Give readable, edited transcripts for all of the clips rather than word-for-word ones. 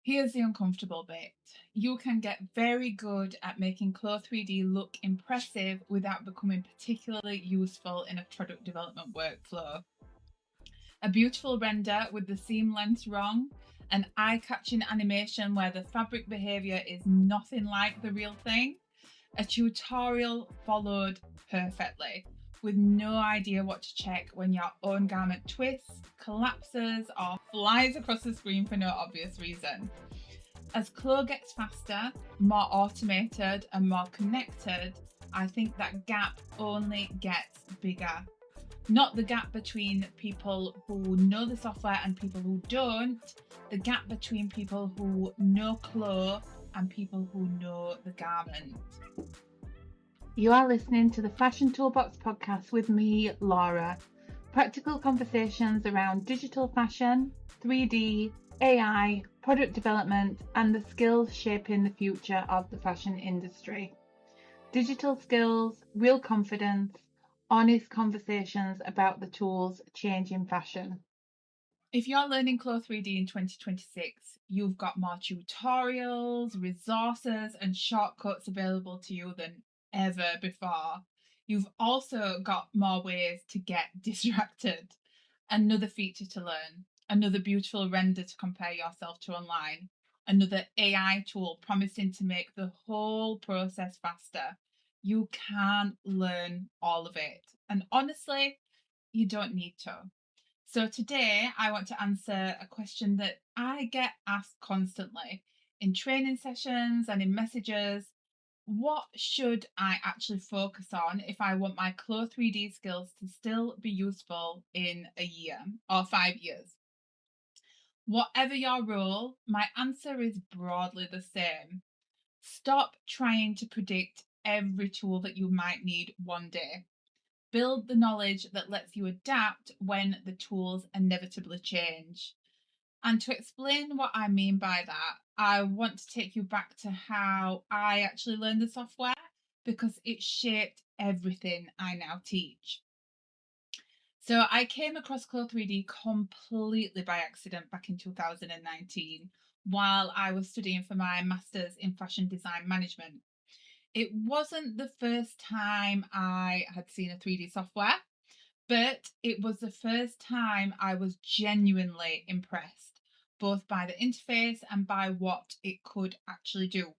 Here's the uncomfortable bit. You can get very good at making CLO3D look impressive without becoming particularly useful in a product development workflow. A beautiful render with the seam length wrong, an eye-catching animation where the fabric behavior is nothing like the real thing, a tutorial followed perfectly, with no idea what to check when your own garment twists, collapses, or flies across the screen for no obvious reason. As CLO gets faster, more automated, and more connected, I think that gap only gets bigger. Not the gap between people who know the software and people who don't, the gap between people who know CLO and people who know the garment. You are listening to the Fashion Toolbox podcast with me, Laura. Practical conversations around digital fashion, 3D, AI, product development, and the skills shaping the future of the fashion industry. Digital skills, real confidence, honest conversations about the tools changing fashion. If you're learning CLO3D in 2026, you've got more tutorials, resources, and shortcuts available to you than ever before. You've also got more ways to get distracted. Another feature to learn, another beautiful render to compare yourself to online, another AI tool promising to make the whole process faster. You can learn all of it. And honestly, you don't need to. So today I want to answer a question that I get asked constantly in training sessions and in messages. What should I actually focus on if I want my CLO3D skills to still be useful in a year or 5 years? Whatever your role, my answer is broadly the same. Stop trying to predict every tool that you might need one day. Build the knowledge that lets you adapt when the tools inevitably change. And to explain what I mean by that, I want to take you back to how I actually learned the software because it shaped everything I now teach. So I came across CLO3D completely by accident back in 2019 while I was studying for my master's in fashion design management. It wasn't the first time I had seen a 3D software, but it was the first time I was genuinely impressed, both by the interface and by what it could actually do.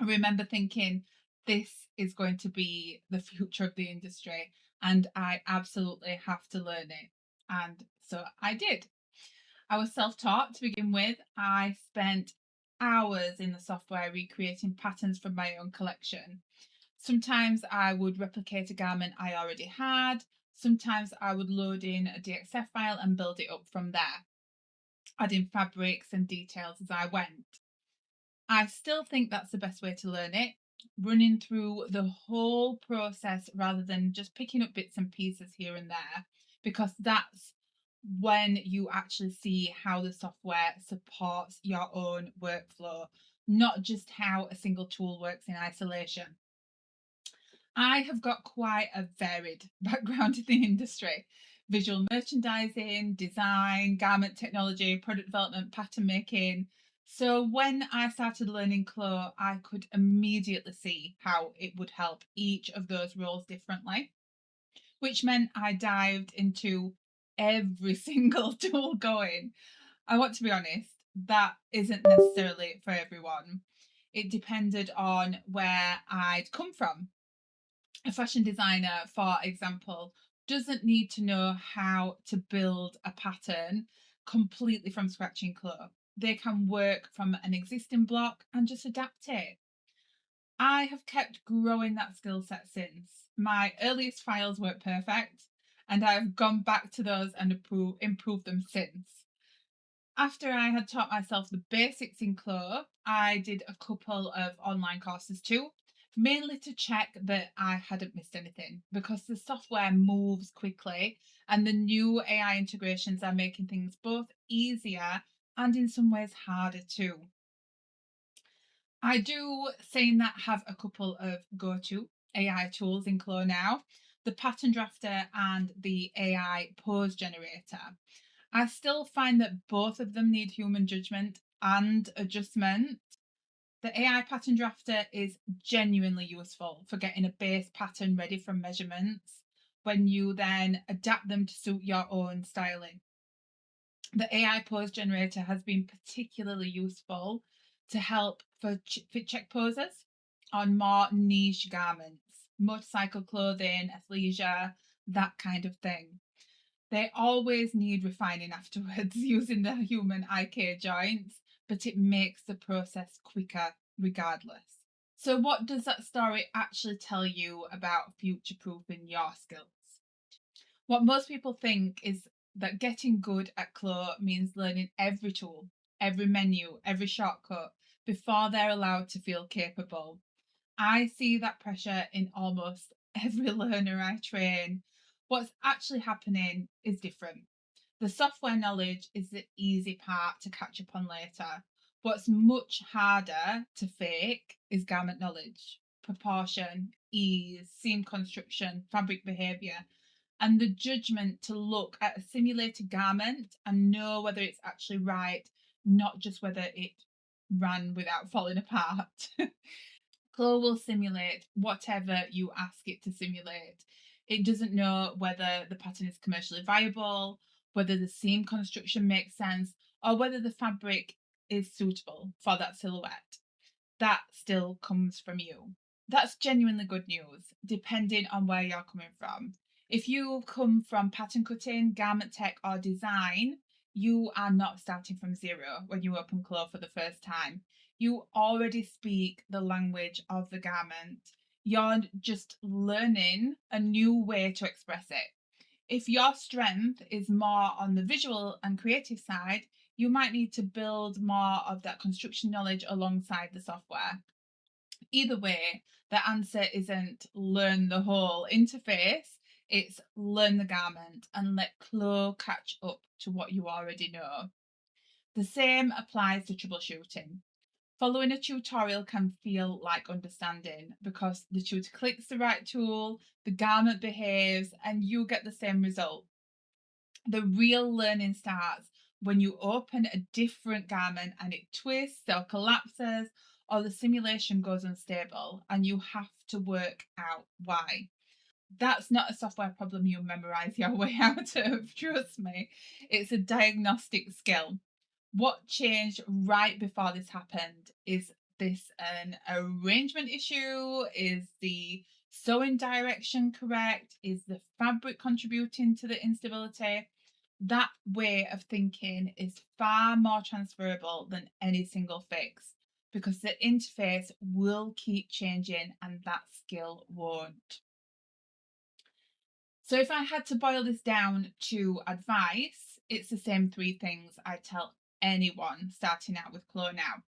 I remember thinking, this is going to be the future of the industry, and I absolutely have to learn it. And so I did. I was self-taught to begin with. I spent hours in the software recreating patterns from my own collection. Sometimes I would replicate a garment I already had. Sometimes I would load in a DXF file and build it up from there, adding fabrics and details as I went. I still think that's the best way to learn it, running through the whole process rather than just picking up bits and pieces here and there, because that's when you actually see how the software supports your own workflow, not just how a single tool works in isolation. I have got quite a varied background in the industry: visual merchandising, design, garment technology, product development, pattern making. So when I started learning CLO, I could immediately see how it would help each of those roles differently, which meant I dived into every single tool going. I want to be honest, that isn't necessarily for everyone. It depended on where I'd come from. A fashion designer, for example, doesn't need to know how to build a pattern completely from scratch in CLO. They can work from an existing block and just adapt it. I have kept growing that skill set since. My earliest files weren't perfect, and I've gone back to those and improved them since. After I had taught myself the basics in CLO, I did a couple of online courses too, mainly to check that I hadn't missed anything, because the software moves quickly and the new AI integrations are making things both easier and in some ways harder too. I do, saying that, have a couple of go-to AI tools in CLO now: the pattern drafter and the AI pose generator. I still find that both of them need human judgment. and adjustment. The AI pattern drafter is genuinely useful for getting a base pattern ready from measurements when you then adapt them to suit your own styling. The AI pose generator has been particularly useful to help for fit check poses on more niche garments, motorcycle clothing, athleisure, that kind of thing. They always need refining afterwards using the human IK joints, but it makes the process quicker regardless. So, what does that story actually tell you about future proofing your skills? What most people think is that getting good at CLO means learning every tool, every menu, every shortcut before they're allowed to feel capable. I see that pressure in almost every learner I train. What's actually happening is different. The software knowledge is the easy part to catch up on later. What's much harder to fake is garment knowledge, proportion, ease, seam construction, fabric behavior, and the judgment to look at a simulated garment and know whether it's actually right, not just whether it ran without falling apart. CLO will simulate whatever you ask it to simulate. It doesn't know whether the pattern is commercially viable, whether the seam construction makes sense, or whether the fabric is suitable for that silhouette. That still comes from you. That's genuinely good news, depending on where you're coming from. If you come from pattern cutting, garment tech, or design, you are not starting from zero when you open CLO for the first time. You already speak the language of the garment. You're just learning a new way to express it. If your strength is more on the visual and creative side, you might need to build more of that construction knowledge alongside the software. Either way, the answer isn't learn the whole interface, it's learn the garment and let CLO catch up to what you already know. The same applies to troubleshooting. Following a tutorial can feel like understanding because the tutor clicks the right tool, the garment behaves, and you get the same result. The real learning starts when you open a different garment and it twists or collapses, or the simulation goes unstable and you have to work out why. That's not a software problem you memorize your way out of, trust me. It's a diagnostic skill. What changed right before this happened? Is this an arrangement issue? Is the sewing direction correct? Is the fabric contributing to the instability? That way of thinking is far more transferable than any single fix because the interface will keep changing and that skill won't. So, if I had to boil this down to advice, it's the same three things I tell anyone starting out with CLO now.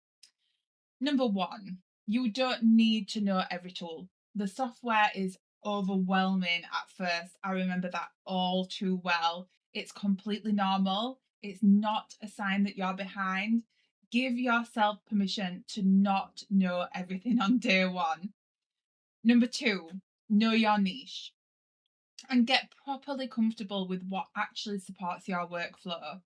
Number one, you don't need to know every tool. The software is overwhelming at first. I remember that all too well. It's completely normal. It's not a sign that you're behind. Give yourself permission to not know everything on day one. Number two, know your niche and get properly comfortable with what actually supports your workflow.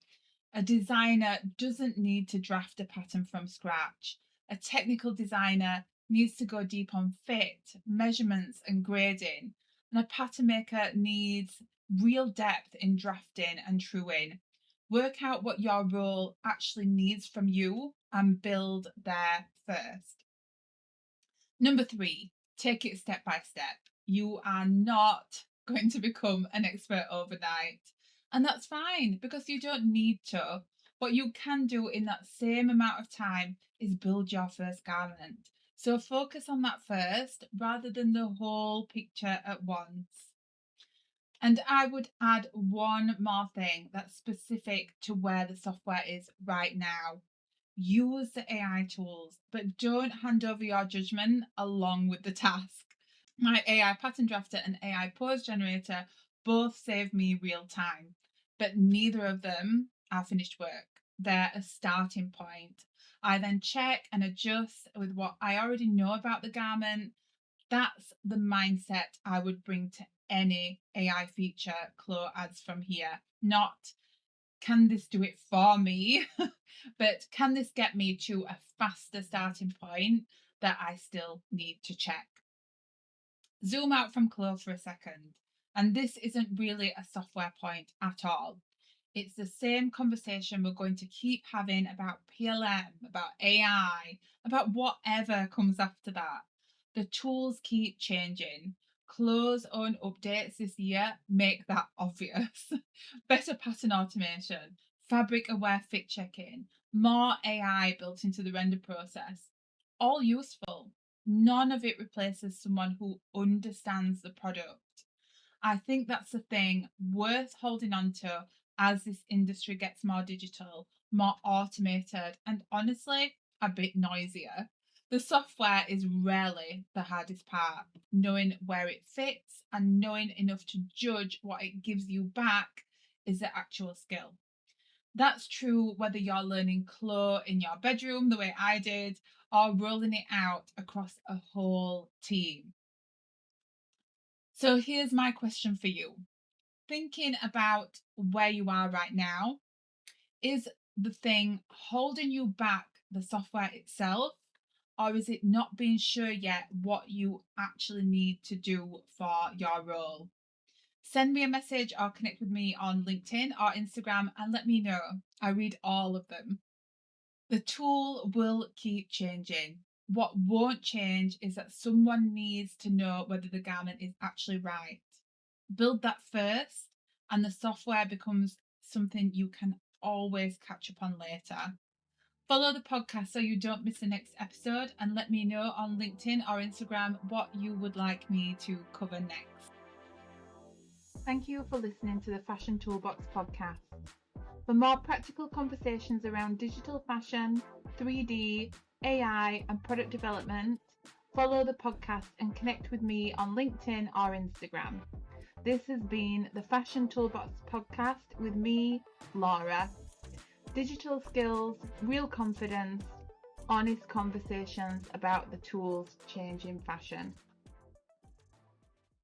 A designer doesn't need to draft a pattern from scratch. A technical designer needs to go deep on fit, measurements, and grading. And a pattern maker needs real depth in drafting and truing. Work out what your role actually needs from you and build there first. Number three, take it step by step. You are not going to become an expert overnight. And that's fine because you don't need to. What you can do in that same amount of time is build your first garment. So focus on that first rather than the whole picture at once. And I would add one more thing that's specific to where the software is right now. Use the AI tools, but don't hand over your judgment along with the task. My AI pattern drafter and AI pose generator both save me real time, but neither of them are finished work. They're a starting point. I then check and adjust with what I already know about the garment. That's the mindset I would bring to any AI feature CLO adds from here, not can this do it for me? But can this get me to a faster starting point that I still need to check? Zoom out from CLO for a second. And this isn't really a software point at all. It's the same conversation we're going to keep having about PLM, about AI, about whatever comes after that. The tools keep changing. CLO's own updates this year make that obvious. Better pattern automation, fabric aware fit checking, more AI built into the render process. All useful. None of it replaces someone who understands the product. I think that's the thing worth holding on to as this industry gets more digital, more automated, and honestly, a bit noisier. The software is rarely the hardest part. Knowing where it fits and knowing enough to judge what it gives you back is the actual skill. That's true whether you're learning CLO in your bedroom the way I did, or rolling it out across a whole team. So here's my question for you. Thinking about where you are right now, is the thing holding you back the software itself, or is it not being sure yet what you actually need to do for your role? Send me a message or connect with me on LinkedIn or Instagram and let me know. I read all of them. The tool will keep changing. What won't change is that someone needs to know whether the garment is actually right. Build that first, and the software becomes something you can always catch up on later. Follow the podcast so you don't miss the next episode, and let me know on LinkedIn or Instagram what you would like me to cover next. Thank you for listening to the Fashion Toolbox podcast. For more practical conversations around digital fashion, 3D, AI, and product development, follow the podcast and connect with me on LinkedIn or Instagram. This has been the Fashion Toolbox podcast with me, Laura. Digital skills, real confidence, honest conversations about the tools changing fashion.